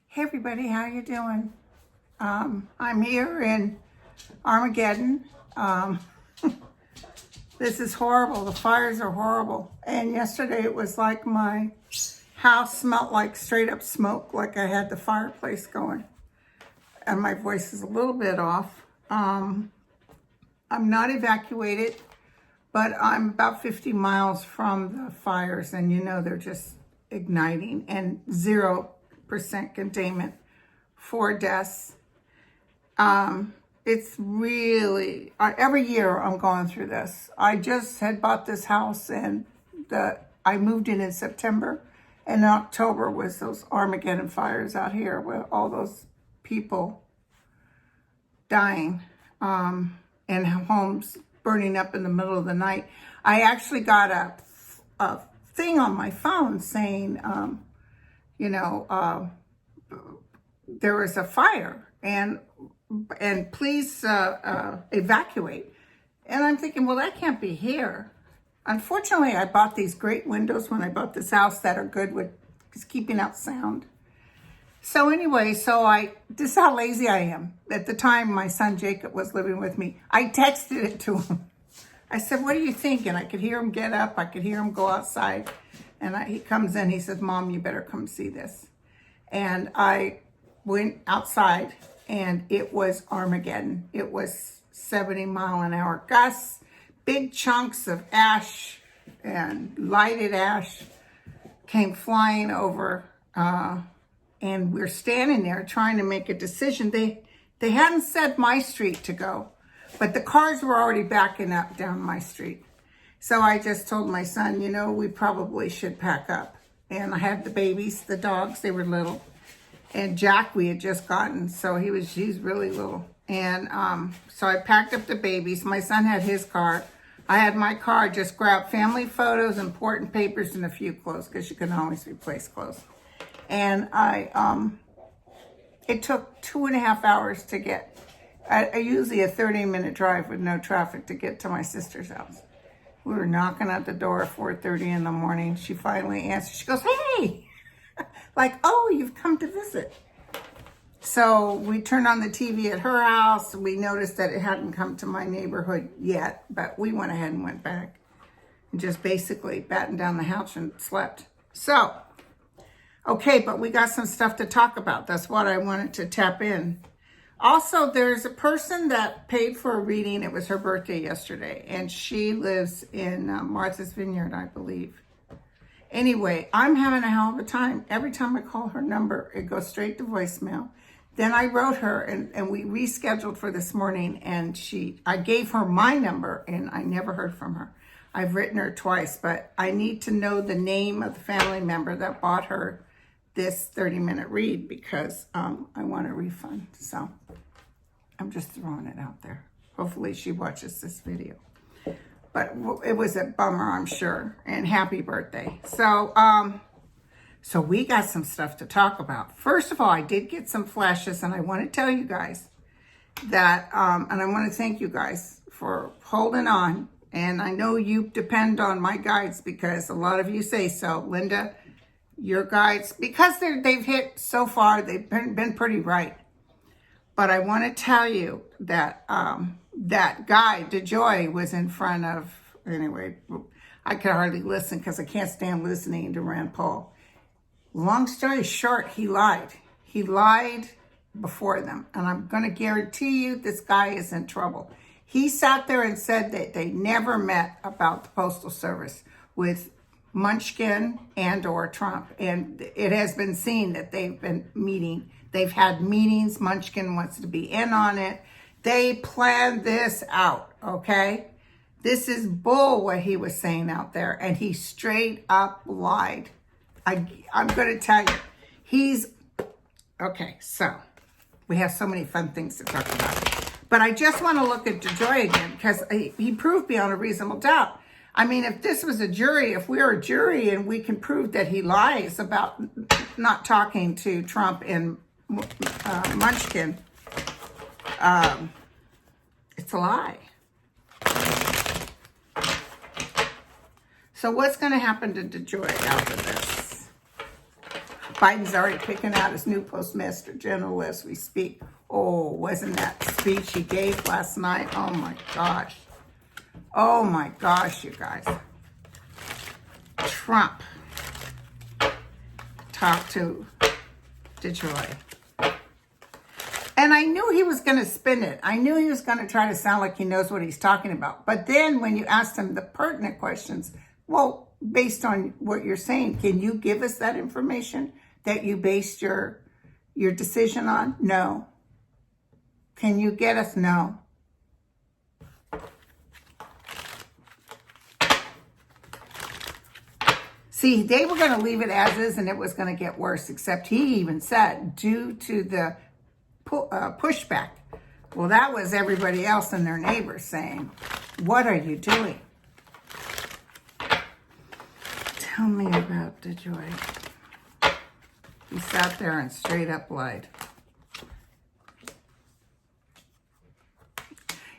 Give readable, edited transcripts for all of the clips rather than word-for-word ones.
Hey everybody, how you doing? I'm here in Armageddon. This is horrible. The fires are horrible. And yesterday it was like my house smelled like straight up smoke, like I had the fireplace going. And my voice is a little bit off. I'm not evacuated, but I'm about 50 miles from the fires, and you know they're just igniting, and 0% containment, 4 deaths. It's really, every year I'm going through this. I just had bought this house, and I moved in September, and in October was those Armageddon fires out here with all those people dying, and homes burning up in the middle of the night. I actually got a thing on my phone saying, there was a fire and please evacuate. And I'm thinking, well, that can't be here. Unfortunately, I bought these great windows when I bought this house that are good with keeping out sound. So anyway, this is how lazy I am. At the time, my son Jacob was living with me. I texted it to him. I said, what do you think? And I could hear him get up. I could hear him go outside. And he comes in, he says, Mom, you better come see this. And I went outside, and it was Armageddon. It was 70-mile-an-hour gusts, big chunks of ash and lighted ash came flying over, and we're standing there trying to make a decision. They hadn't said my street to go, but the cars were already backing up down my street. So I just told my son, we probably should pack up. And I had the babies, the dogs, they were little. And Jack we had just gotten, so he's really little. And so I packed up the babies. My son had his car. I had my car, just grabbed family photos, important papers, and a few clothes, because you can always replace clothes. And it took 2.5 hours to get, I usually a 30-minute drive with no traffic to get to my sister's house. We were knocking at the door at 4:30 in the morning. She finally answered. She goes, hey, like, oh, you've come to visit. So we turned on the TV at her house. We noticed that it hadn't come to my neighborhood yet, but we went ahead and went back and just basically battened down the house and slept. So, okay, but we got some stuff to talk about. That's what I wanted to tap in. Also, there's a person that paid for a reading. It was her birthday yesterday, and she lives in Martha's Vineyard, I believe. Anyway, I'm having a hell of a time. Every time I call her number, it goes straight to voicemail. Then I wrote her, and we rescheduled for this morning, and I gave her my number, and I never heard from her. I've written her twice, but I need to know the name of the family member that bought her this 30-minute read, because I want a refund. So I'm just throwing it out there. Hopefully she watches this video. But it was a bummer, I'm sure. And happy birthday. So we got some stuff to talk about. First of all, I did get some flashes, and I want to tell you guys that, and I want to thank you guys for holding on. And I know you depend on my guides, because a lot of you say so. Linda, your guides, because they've hit so far, they've been pretty right. But I want to tell you that that guy, DeJoy, was in front of, anyway, I could hardly listen because I can't stand listening to Rand Paul. Long story short, he lied. He lied before them. And I'm going to guarantee you this guy is in trouble. He sat there and said that they never met about the Postal Service with Munchkin and or Trump. And it has been seen that they've been meeting. They've had meetings. Munchkin wants to be in on it. They planned this out, okay? This is bull what he was saying out there. And he straight up lied I'm going to tell you, okay, so we have so many fun things to talk about. But I just want to look at DeJoy again, because he proved beyond a reasonable doubt. I mean, if this was a jury, if we were a jury and we can prove that he lies about not talking to Trump and Munchkin, it's a lie. So what's going to happen to DeJoy after this? Biden's already picking out his new postmaster general as we speak. Oh, wasn't that speech he gave last night? Oh my gosh. Oh my gosh, you guys. Trump talked to DeJoy. And I knew he was going to spin it. I knew he was going to try to sound like he knows what he's talking about. But then when you asked him the pertinent questions, well, based on what you're saying, can you give us that information that you based your decision on? No. Can you get us? No. See, they were going to leave it as is and it was going to get worse, except he even said, due to the pushback. Well, that was everybody else and their neighbors saying, what are you doing? Tell me about DeJoy. He sat there and straight up lied.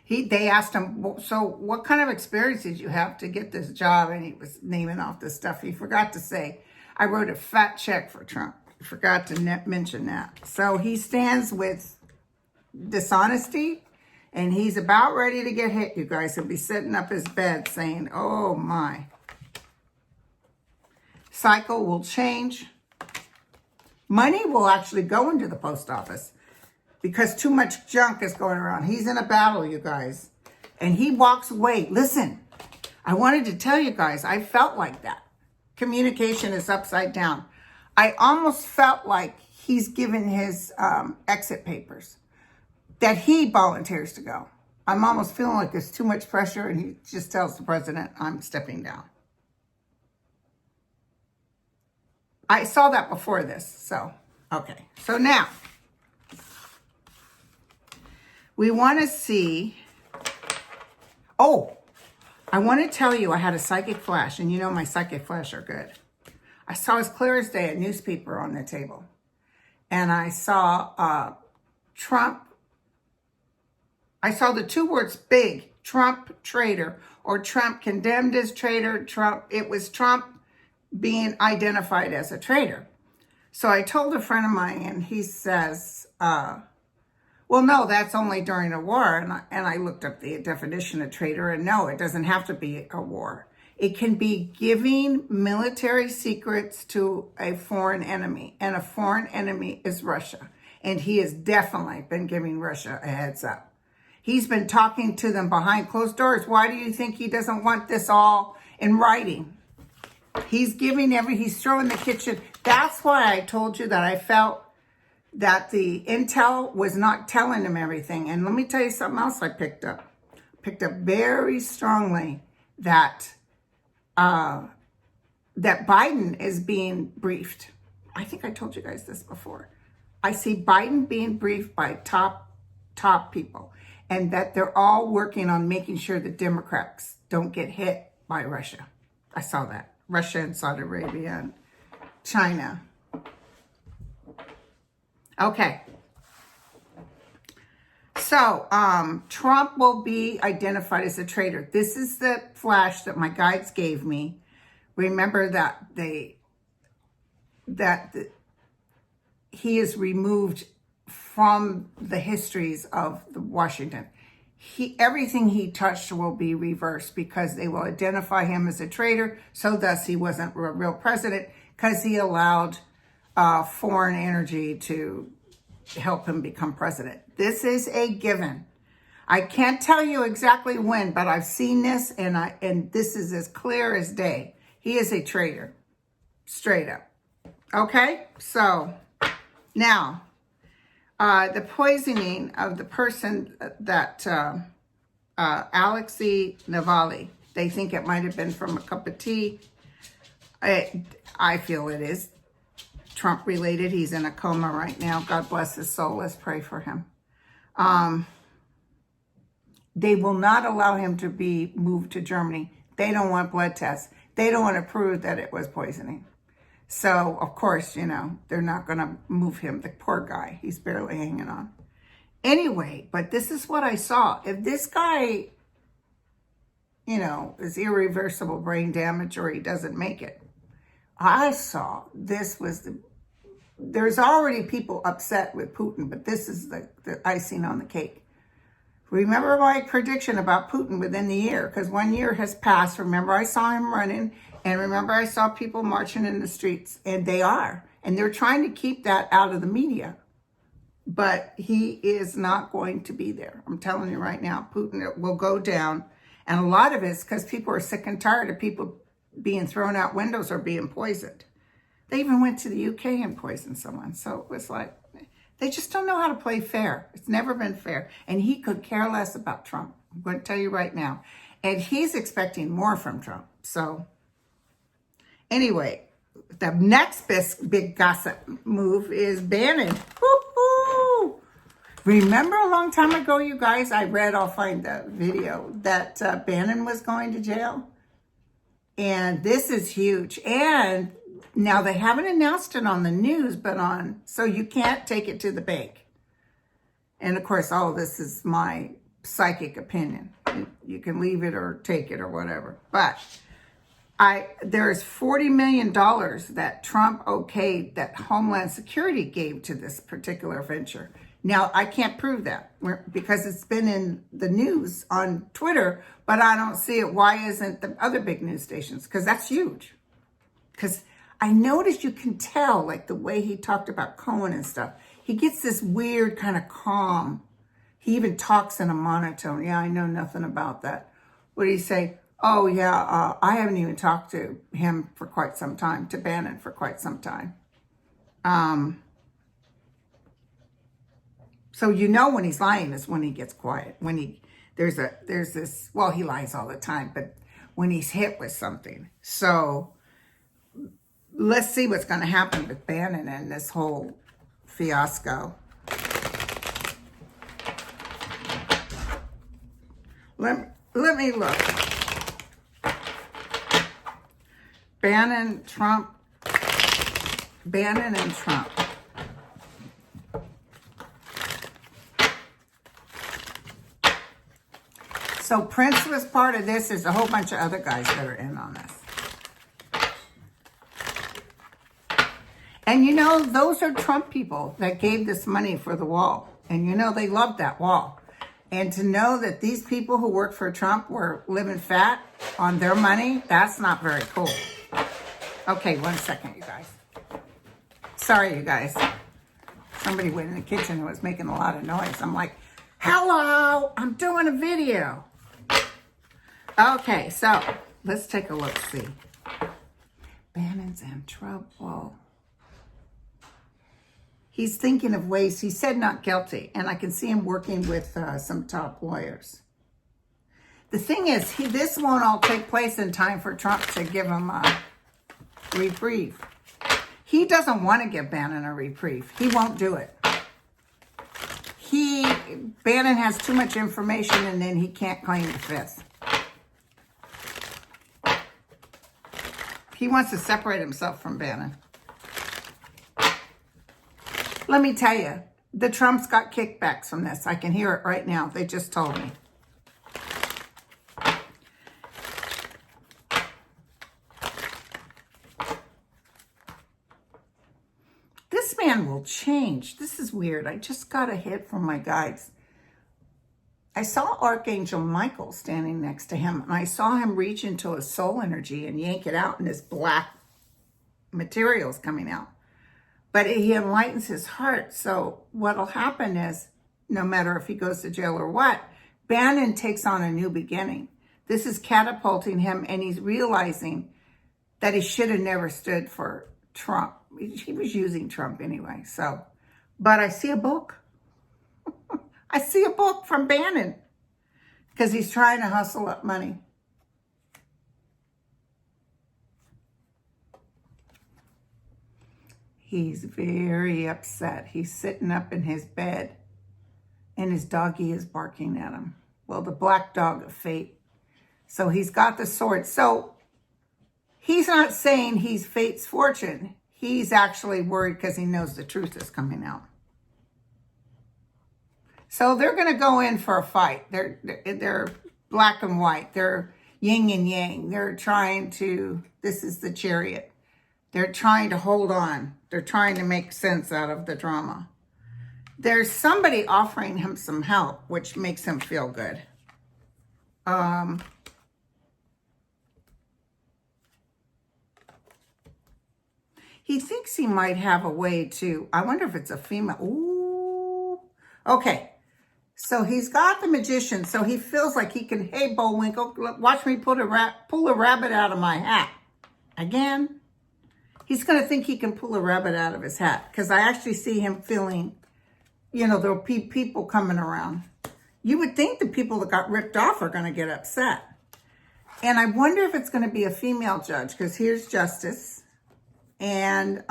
They asked him, so what kind of experience did you have to get this job? And he was naming off the stuff. He forgot to say, I wrote a fat check for Trump. He forgot to mention that. So he stands with dishonesty, and he's about ready to get hit, you guys. He'll be sitting up his bed saying, oh my. Cycle will change. Money will actually go into the post office because too much junk is going around. He's in a battle, you guys. And he walks away. Listen, I wanted to tell you guys, I felt like that. Communication is upside down. I almost felt like he's given his exit papers, that he volunteers to go. I'm almost feeling like there's too much pressure, and he just tells the president, I'm stepping down. I saw that before this, so, okay. So now, we want to see, I want to tell you I had a psychic flash, and you know my psychic flash are good. I saw as clear as day a newspaper on the table, and I saw Trump. I saw the two words big, Trump traitor, or Trump condemned as traitor. It was Trump being identified as a traitor. So I told a friend of mine, and he says, well, no, that's only during a war. And I looked up the definition of traitor, and no, it doesn't have to be a war. It can be giving military secrets to a foreign enemy, and a foreign enemy is Russia. And he has definitely been giving Russia a heads up. He's been talking to them behind closed doors. Why do you think he doesn't want this all in writing? He's he's throwing the kitchen. That's why I told you that I felt that the intel was not telling him everything. And let me tell you something else I picked up. Picked up very strongly that that Biden is being briefed. I think I told you guys this before. I see Biden being briefed by top people, and that they're all working on making sure the Democrats don't get hit by Russia. I saw that. Russia and Saudi Arabia and China. Okay. So, Trump will be identified as a traitor. This is the flash that my guides gave me. Remember that he is removed from the histories of the Washington. Everything he touched will be reversed because they will identify him as a traitor. So thus he wasn't a real president because he allowed foreign energy to help him become president. This is a given. I can't tell you exactly when, but I've seen this, and this is as clear as day. He is a traitor, straight up. Okay, so now the poisoning of the person that Alexei Navalny, they think it might have been from a cup of tea. I feel it is Trump related. He's in a coma right now. God bless his soul. Let's pray for him. They will not allow him to be moved to Germany. They don't want blood tests. They don't want to prove that it was poisoning. So, of course, you know, they're not going to move him. The poor guy, he's barely hanging on. Anyway, but this is what I saw. If this guy, you know, is irreversible brain damage or he doesn't make it, I saw this was the, there's already people upset with Putin, but this is the icing on the cake. Remember my prediction about Putin within the year, because 1 year has passed. Remember I saw him running, and remember I saw people marching in the streets, and they are. And they're trying to keep that out of the media. But he is not going to be there. I'm telling you right now, Putin will go down. And a lot of it's because people are sick and tired of people being thrown out windows or being poisoned. They even went to the UK and poisoned someone. So it was like, they just don't know how to play fair. It's never been fair. And he could care less about Trump. I'm going to tell you right now. And he's expecting more from Trump. So anyway, the next big gossip move is Bannon. Woo-hoo! Remember a long time ago, you guys, I'll find the video, that Bannon was going to jail? And this is huge. And now they haven't announced it on the news, but so you can't take it to the bank. And of course, all of this is my psychic opinion. You can leave it or take it or whatever. But there's $40 million that Trump okayed that Homeland Security gave to this particular venture. Now, I can't prove that because it's been in the news on Twitter, but I don't see it. Why isn't the other big news stations? Because that's huge. Because I noticed you can tell, like the way he talked about Cohen and stuff, he gets this weird kind of calm. He even talks in a monotone. Yeah, I know nothing about that. What do you say? Oh, yeah, I haven't even talked to him for quite some time, to Bannon for quite some time. So you know when he's lying is when he gets quiet. When there's this, well, he lies all the time, but when he's hit with something. So let's see what's going to happen with Bannon and this whole fiasco. Let me look. Bannon and Trump. So Prince was part of this. There's a whole bunch of other guys that are in on this. And you know, those are Trump people that gave this money for the wall. And you know, they loved that wall. And to know that these people who worked for Trump were living fat on their money, that's not very cool. Okay, 1 second, you guys. Sorry, you guys. Somebody went in the kitchen and was making a lot of noise. I'm like, hello, I'm doing a video. Okay, so let's take a look, see. Bannon's in trouble. He's thinking of ways. He said not guilty, and I can see him working with some top lawyers. The thing is, this won't all take place in time for Trump to give him a reprieve. He doesn't want to give Bannon a reprieve. He won't do it. Bannon has too much information, and then he can't claim the fifth. He wants to separate himself from Bannon. Let me tell you, the Trumps got kickbacks from this. I can hear it right now. They just told me. This man will change. This is weird. I just got a hit from my guides. I saw Archangel Michael standing next to him, and I saw him reach into his soul energy and yank it out, and this black material is coming out. But he enlightens his heart. So what'll happen is, no matter if he goes to jail or what, Bannon takes on a new beginning. This is catapulting him, and he's realizing that he should have never stood for Trump. He was using Trump anyway. So, but I see a book. I see a book from Bannon because he's trying to hustle up money. He's very upset. He's sitting up in his bed and his doggie is barking at him. Well, the black dog of fate. So he's got the sword. So he's not saying he's fate's fortune. He's actually worried because he knows the truth is coming out. So they're going to go in for a fight. They're black and white. They're yin and yang. They're trying to, this is the Chariot. They're trying to hold on. They're trying to make sense out of the drama. There's somebody offering him some help, which makes him feel good. He thinks he might have a way to, I wonder if it's a female. Ooh. Okay. So he's got the Magician. So he feels like he can, hey, Bullwinkle, watch me pull a rabbit out of my hat. Again. He's going to think he can pull a rabbit out of his hat. Because I actually see him feeling, there'll be people coming around. You would think the people that got ripped off are going to get upset. And I wonder if it's going to be a female judge. Because here's Justice. And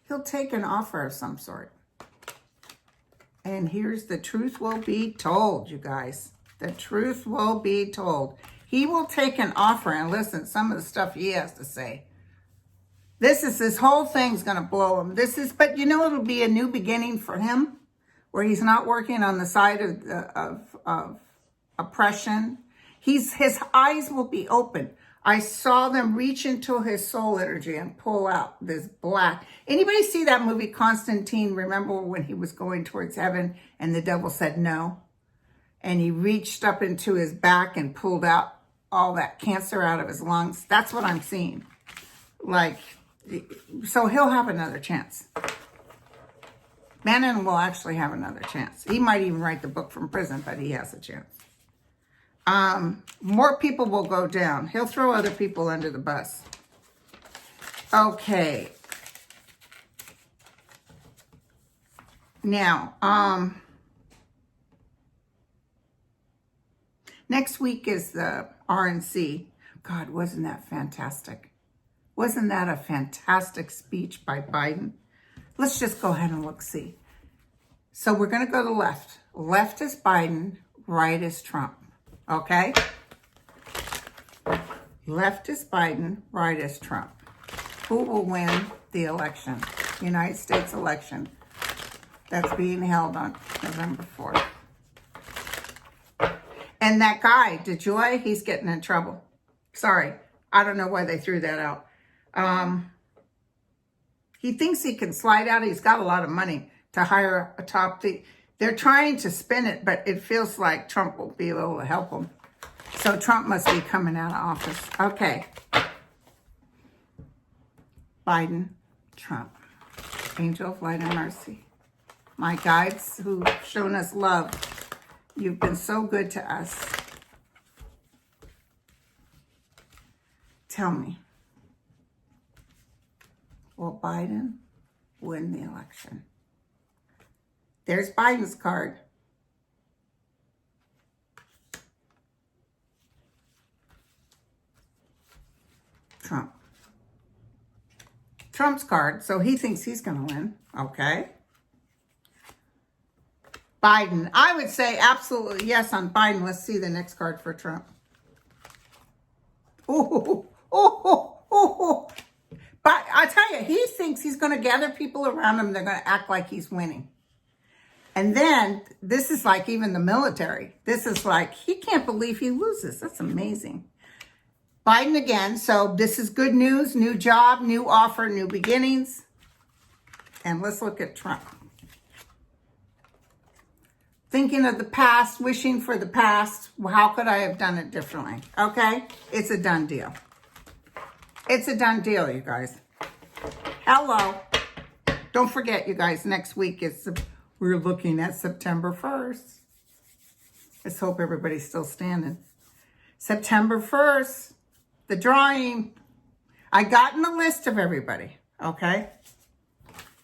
he'll take an offer of some sort. And here's the truth will be told, you guys. The truth will be told. He will take an offer and listen to some of the stuff he has to say. This whole thing's going to blow him. But it'll be a new beginning for him, where he's not working on the side of oppression. His eyes will be open. I saw them reach into his soul energy and pull out this black. Anybody see that movie Constantine? Remember when he was going towards heaven and the devil said no? And he reached up into his back and pulled out all that cancer out of his lungs. That's what I'm seeing. So he'll have another chance. Bannon will actually have another chance. He might even write the book from prison, but he has a chance. More people will go down. He'll throw other people under the bus. Okay. Now, next week is the RNC. God, wasn't that fantastic? Wasn't that a fantastic speech by Biden? Let's just go ahead and look-see. So we're going to go to left. Left is Biden, right is Trump. Okay? Left is Biden, right is Trump. Who will win the election? United States election that's being held on November 4th. And that guy, DeJoy, he's getting in trouble. Sorry. I don't know why they threw that out. He thinks he can slide out. He's got a lot of money to hire a top. They're trying to spin it, but it feels like Trump will be able to help him. So Trump must be coming out of office. Okay. Biden, Trump. Angel of light and mercy. My guides who've shown us love. You've been so good to us. Tell me, will Biden win the election? There's Biden's card. Trump. Trump's card, so he thinks he's going to win. Okay. Biden. I would say absolutely yes on Biden. Let's see the next card for Trump. Oh. But I tell you, he thinks he's going to gather people around him. They're going to act like he's winning. And then this is like even the military. This is like, he can't believe he loses. That's amazing. Biden again. So this is good news. New job, new offer, new beginnings. And let's look at Trump. Thinking of the past, wishing for the past. How could I have done it differently? Okay? It's a done deal. It's a done deal, you guys. Hello. Don't forget, you guys, next week we're looking at September 1st. Let's hope everybody's still standing. September 1st, the drawing. I got in the list of everybody, okay?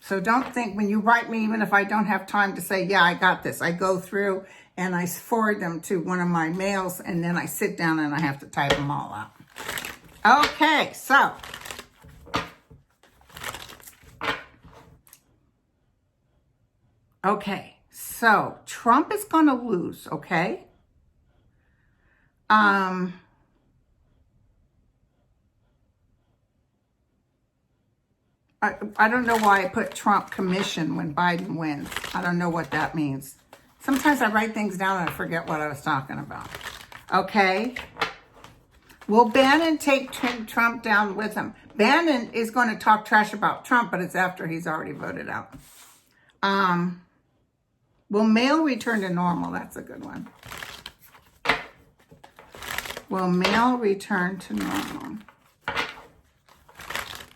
So don't think when you write me, even if I don't have time to say, yeah, I got this. I go through and I forward them to one of my mails, and then I sit down and I have to type them all out. Okay, so Okay, so Trump is going to lose, okay? I don't know why I put Trump commission when Biden wins. I don't know what that means. Sometimes I write things down and I forget what I was talking about. Okay. Will Bannon take Trump down with him? Bannon is going to talk trash about Trump, but it's after he's already voted out. Will mail return to normal? That's a good one. Will mail return to normal?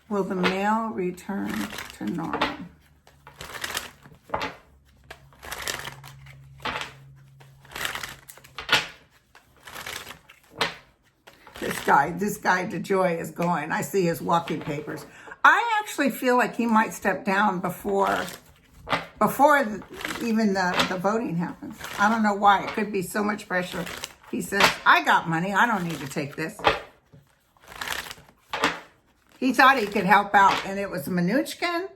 Will the mail return to normal? This guy DeJoy is going. I see his walking papers. I actually feel like he might step down before even the voting happens. I don't know why. It could be so much pressure. He says, I got money. I don't need to take this. He thought he could help out, and it was Munchkin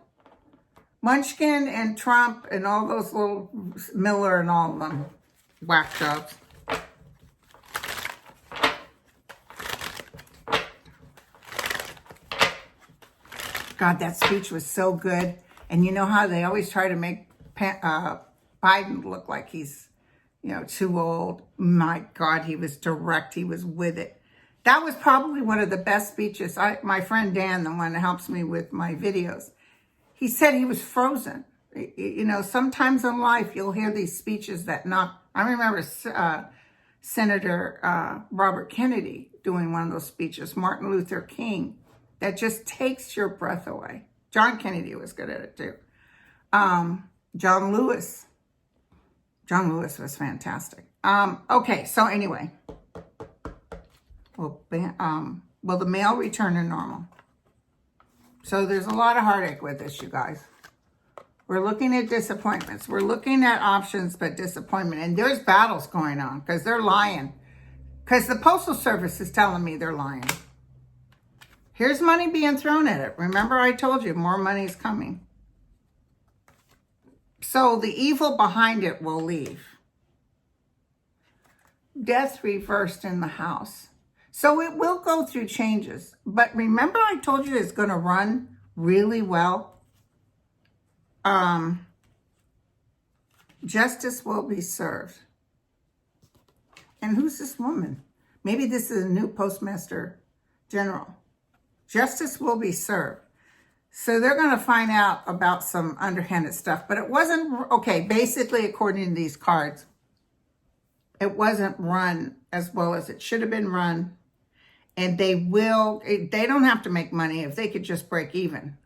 and Trump and all those little Miller and all of them whack jobs. God, that speech was so good. And you know how they always try to make Biden look like he's, too old. My God, he was direct. He was with it. That was probably one of the best speeches. My friend Dan, the one that helps me with my videos, he said he was frozen. Sometimes in life you'll hear these speeches that knock. I remember Senator Robert Kennedy doing one of those speeches, Martin Luther King, that just takes your breath away. John Kennedy was good at it too. John Lewis was fantastic. Okay, so anyway. Will the mail return to normal? So there's a lot of heartache with this, you guys. We're looking at disappointments. We're looking at options, but disappointment. And there's battles going on because they're lying. Because the Postal Service is telling me they're lying. Here's money being thrown at it. Remember I told you more money is coming. So the evil behind it will leave. Death reversed in the House. So it will go through changes. But remember I told you it's going to run really well? Justice will be served. And who's this woman? Maybe this is a new Postmaster General. Justice will be served. So they're going to find out about some underhanded stuff. But it wasn't, okay, basically according to these cards, it wasn't run as well as it should have been run. And they don't have to make money if they could just break even.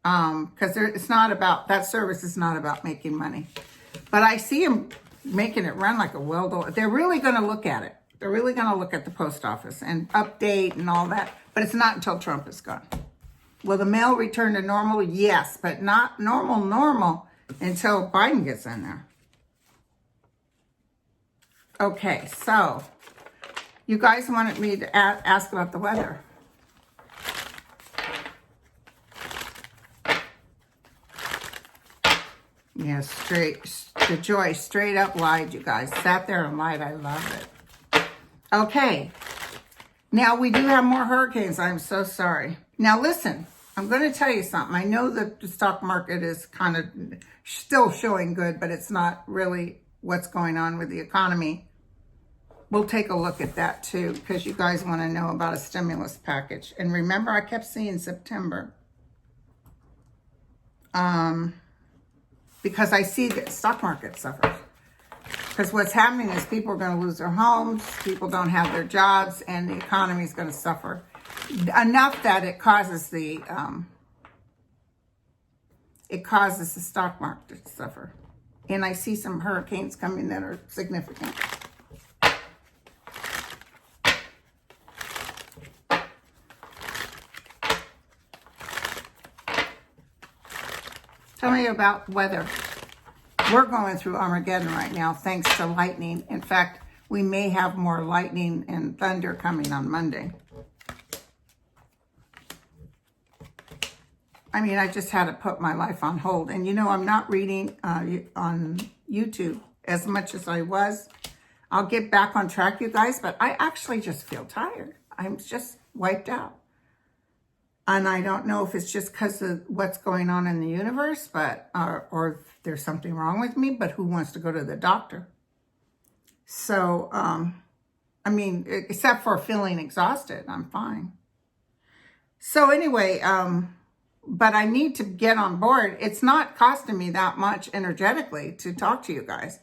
Because it's not about, that service is not about making money. But I see them making it run like a well-done. They're really going to look at it. They're really going to look at the post office and update and all that. But it's not until Trump is gone. Will the mail return to normal? Yes, but not normal until Biden gets in there. Okay, so you guys wanted me to ask about the weather. Yeah, DeJoy straight up lied, you guys. Sat there and lied. I love it. Okay. Now, we do have more hurricanes. I'm so sorry. Now, listen. I'm going to tell you something. I know that the stock market is kind of still showing good, but it's not really what's going on with the economy. We'll take a look at that, too, because you guys want to know about a stimulus package. And remember, I kept seeing September. Because I see that the stock market suffers. Because what's happening is people are going to lose their homes, people don't have their jobs, and the economy is going to suffer enough that it causes the stock market to suffer. And I see some hurricanes coming that are significant. Tell me about weather. We're going through Armageddon right now, thanks to lightning. In fact, we may have more lightning and thunder coming on Monday. I mean, I just had to put my life on hold. And, you know, I'm not reading on YouTube as much as I was. I'll get back on track, you guys, but I actually just feel tired. I'm just wiped out. And I don't know if it's just because of what's going on in the universe, but or if there's something wrong with me, but who wants to go to the doctor? So, I mean, except for feeling exhausted, I'm fine. So anyway, but I need to get on board. It's not costing me that much energetically to talk to you guys.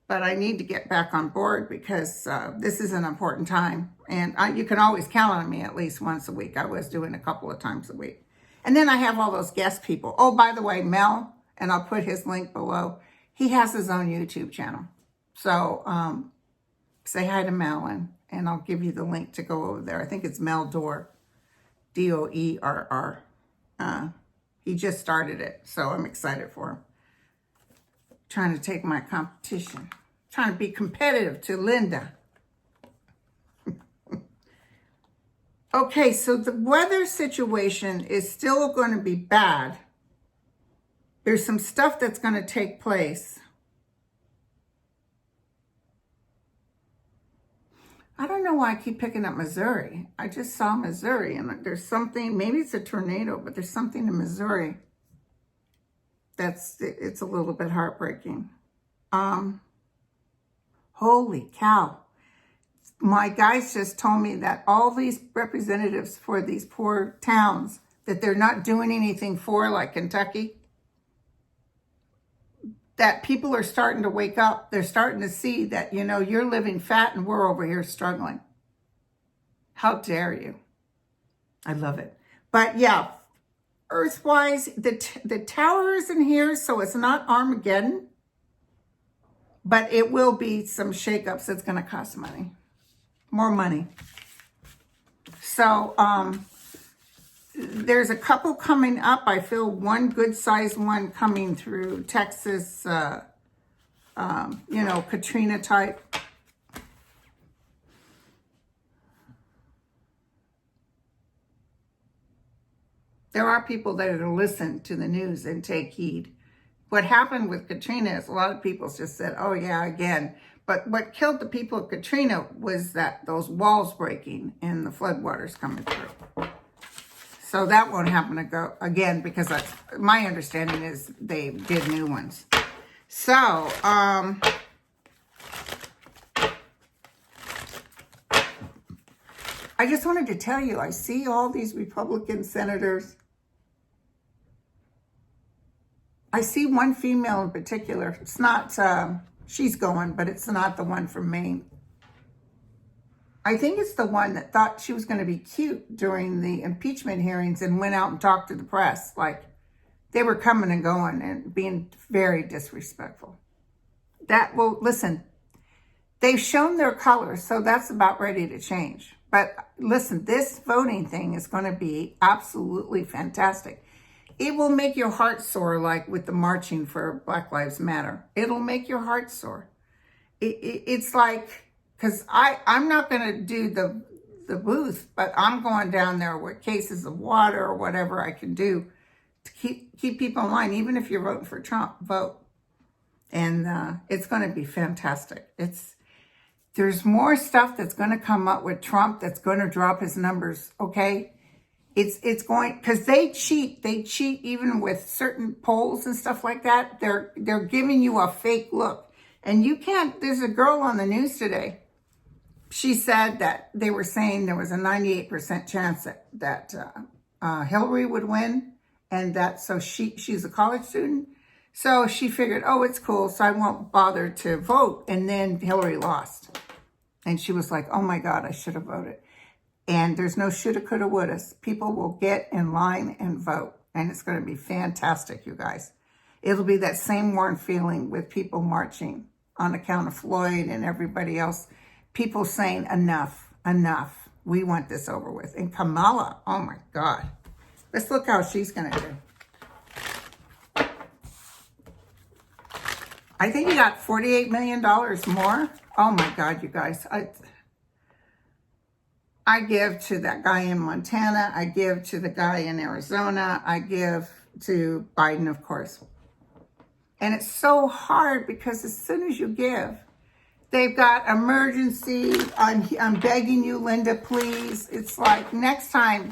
But I need to get back on board because this is an important time. And you can always count on me at least once a week. I was doing a couple of times a week. And then I have all those guest people. Oh, by the way, Mel, and I'll put his link below. He has his own YouTube channel. So say hi to Mel, and I'll give you the link to go over there. I think it's Mel Doerr, Doerr. He just started it, so I'm excited for him. Trying to take my competition. Trying to be competitive to Linda. Okay, so the weather situation is still going to be bad. There's some stuff that's going to take place. I don't know why I keep picking up Missouri. I just saw Missouri, and there's something, maybe it's a tornado, but there's something in Missouri it's a little bit heartbreaking. Holy cow. My guys just told me that all these representatives for these poor towns that they're not doing anything for, like Kentucky, that people are starting to wake up. They're starting to see that, you know, you're living fat and we're over here struggling. How dare you? I love it. But yeah, Earth-wise, the tower isn't here, so it's not Armageddon. But it will be some shakeups that's going to cost money. More money. So, there's a couple coming up. I feel one good-sized one coming through Texas, you know, Katrina type. There are people that are going to listen to the news and take heed. What happened with Katrina is a lot of people just said, oh yeah, again. But what killed the people of Katrina was that those walls breaking and the floodwaters coming through. So that won't happen again because my understanding is they did new ones. So, I just wanted to tell you, I see all these Republican senators. I see one female in particular. It's not, she's going, but it's not the one from Maine. I think it's the one that thought she was going to be cute during the impeachment hearings and went out and talked to the press. Like they were coming and going and being very disrespectful. Well, listen, they've shown their colors, so that's about ready to change. But listen, this voting thing is going to be absolutely fantastic. It will make your heart soar, like with the marching for Black Lives Matter. It'll make your heart soar. It's like, because I'm not going to do the booth, but I'm going down there with cases of water or whatever I can do to keep people in line. Even if you're voting for Trump, vote. And it's going to be fantastic. There's more stuff that's going to come up with Trump that's going to drop his numbers, okay? It's going, because they cheat even with certain polls and stuff like that. They're giving you a fake look. And you can't, there's a girl on the news today. She said that they were saying there was a 98% chance that Hillary would win. And that, so she's a college student. So she figured, oh, it's cool, so I won't bother to vote. And then Hillary lost. And she was like, oh my God, I should have voted. And there's no shoulda, coulda, wouldas. People will get in line and vote. And it's going to be fantastic, you guys. It'll be that same warm feeling with people marching on account of Floyd and everybody else. People saying, enough, enough. We want this over with. And Kamala, oh my God. Let's look how she's going to do. I think he got $48 million more. Oh my God, you guys. I give to that guy in Montana. I give to the guy in Arizona. I give to Biden, of course. And it's so hard because as soon as you give, they've got emergency. I'm begging you, Linda, please. It's like next time,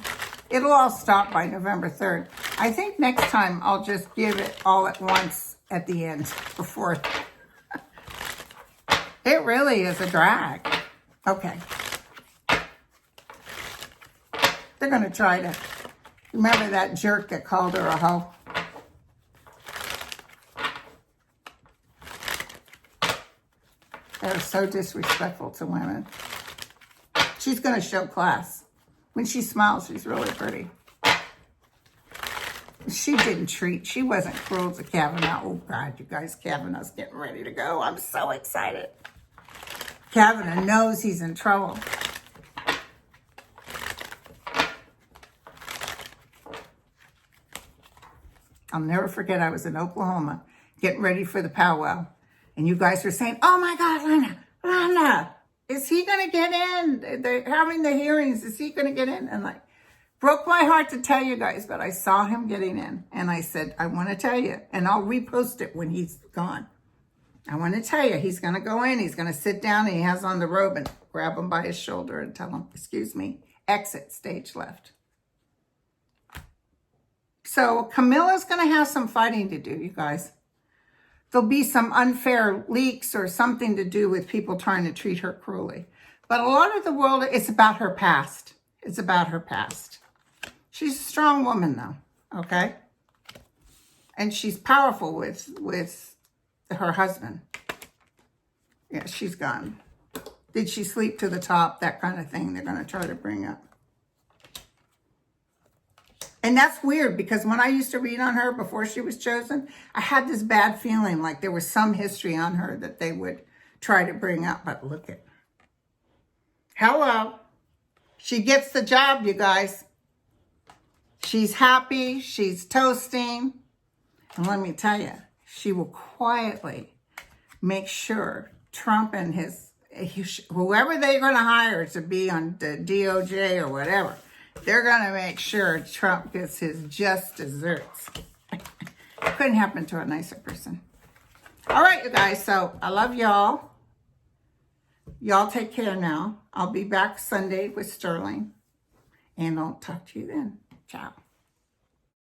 it'll all stop by November 3rd. I think next time I'll just give it all at once at the end before. It really is a drag. Okay. They're going to try to. Remember that jerk that called her a hoe? They're so disrespectful to women. She's going to show class. When she smiles, she's really pretty. She wasn't cruel to Kavanaugh. Oh, God, you guys, Kavanaugh's getting ready to go. I'm so excited. Kavanaugh knows he's in trouble. I'll never forget, I was in Oklahoma getting ready for the powwow. And you guys were saying, oh my God, Lana, is he going to get in? They're having the hearings. Is he going to get in? And like, broke my heart to tell you guys, but I saw him getting in. And I said, I want to tell you, and I'll repost it when he's gone. I want to tell you, he's going to go in. He's going to sit down and he has on the robe and grab him by his shoulder and tell him, excuse me, exit stage left. So Camilla's going to have some fighting to do, you guys. There'll be some unfair leaks or something to do with people trying to treat her cruelly. But a lot of the world, it's about her past. It's about her past. She's a strong woman, though, okay? And she's powerful with her husband. Yeah, she's gone. Did she sleep to the top? That kind of thing they're going to try to bring up. And that's weird because when I used to read on her before she was chosen, I had this bad feeling like there was some history on her that they would try to bring up. But look at, hello. She gets the job, you guys. She's happy. She's toasting. And let me tell you, she will quietly make sure Trump and whoever they're going to hire to be on the DOJ or whatever, they're going to make sure Trump gets his just desserts. Couldn't happen to a nicer person. All right, you guys. So I love y'all. Y'all take care now. I'll be back Sunday with Sterling. And I'll talk to you then. Ciao.